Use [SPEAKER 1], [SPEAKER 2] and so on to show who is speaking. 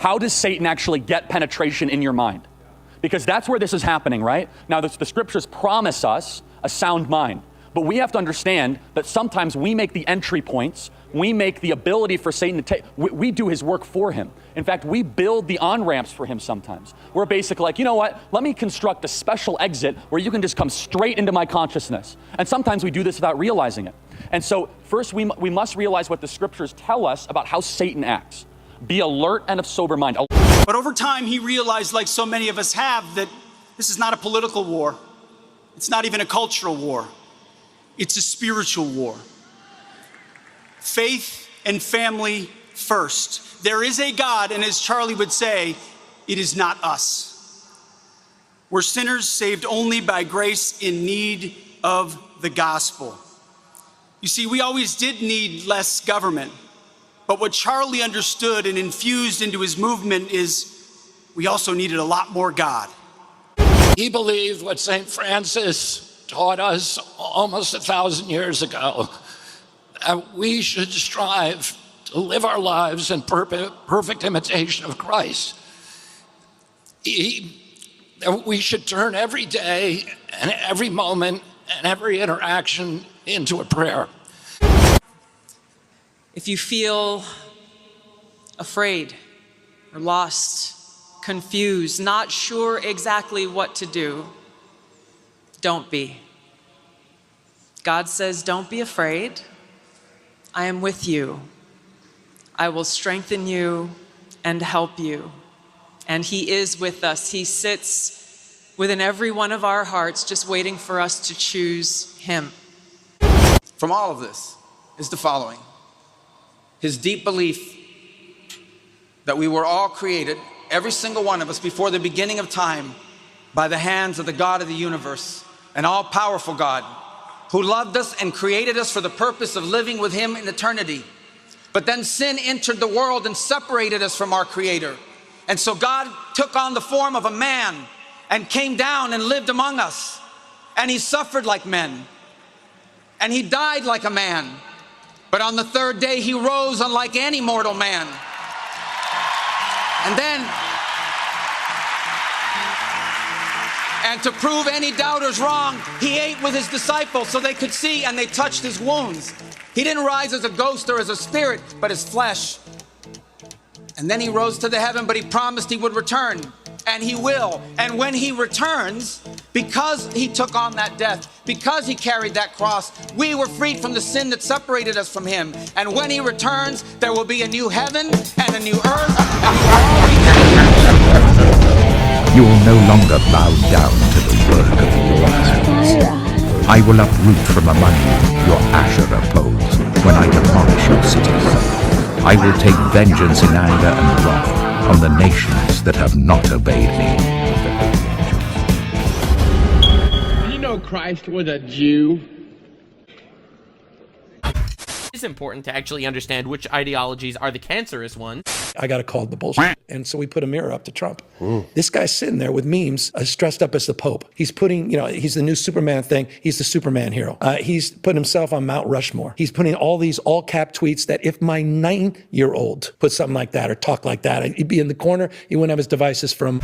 [SPEAKER 1] how does Satan actually get penetration in your mind? Because that's where this is happening, right? Now, the scriptures promise us a sound mind, but we have to understand that sometimes we make the entry points, we make the ability for Satan to take, we do his work for him. In fact, we build the on-ramps for him sometimes. We're basically like, you know what, let me construct a special exit where you can just come straight into my consciousness. And sometimes we do this without realizing it. And so first we must realize what the scriptures tell us about how Satan acts. Be alert and of sober mind.
[SPEAKER 2] But over time, he realized, like so many of us have, that this is not a political war. It's not even a cultural war. It's a spiritual war. Faith and family first. There is a God, and as Charlie would say, it is not us. We're sinners saved only by grace in need of the gospel. You see, we always did need less government. But what Charlie understood and infused into his movement is we also needed a lot more God.
[SPEAKER 3] He believed what St. Francis taught us almost 1,000 years ago, that we should strive to live our lives in perfect imitation of Christ. That we should turn every day and every moment and every interaction into a prayer.
[SPEAKER 4] If you feel afraid or lost, confused, not sure exactly what to do, don't be. God says, don't be afraid. I am with you. I will strengthen you and help you. And he is with us. He sits within every one of our hearts, just waiting for us to choose him.
[SPEAKER 5] From all of this is the following. His deep belief that we were all created, every single one of us, before the beginning of time, by the hands of the God of the universe, an all-powerful God, who loved us and created us for the purpose of living with him in eternity. But then sin entered the world and separated us from our Creator. And so God took on the form of a man and came down and lived among us. And he suffered like men. And he died like a man. But on the third day, he rose unlike any mortal man. And to prove any doubters wrong, he ate with his disciples so they could see, and they touched his wounds. He didn't rise as a ghost or as a spirit, but as flesh. And then he rose to the heaven, but he promised he would return. And he will. And when he returns, because he took on that death, because he carried that cross, we were freed from the sin that separated us from him. And when he returns, there will be a new heaven and a new earth.
[SPEAKER 6] You will no longer bow down to the work of your hands. I will uproot from among you your Asherah poles when I demolish your cities. I will take vengeance in anger and wrath on the nations that have not obeyed me.
[SPEAKER 7] You know Christ was a Jew.
[SPEAKER 8] It's important to actually understand which ideologies are the cancerous ones.
[SPEAKER 9] I got to call the bullshit. And so we put a mirror up to Trump. This guy's sitting there with memes, dressed up as the Pope. He's putting, he's the new Superman thing. He's the Superman hero. He's putting himself on Mount Rushmore. He's putting all these all-cap tweets that if my 9-year-old put something like that or talked like that, he'd be in the corner. He wouldn't have his devices from.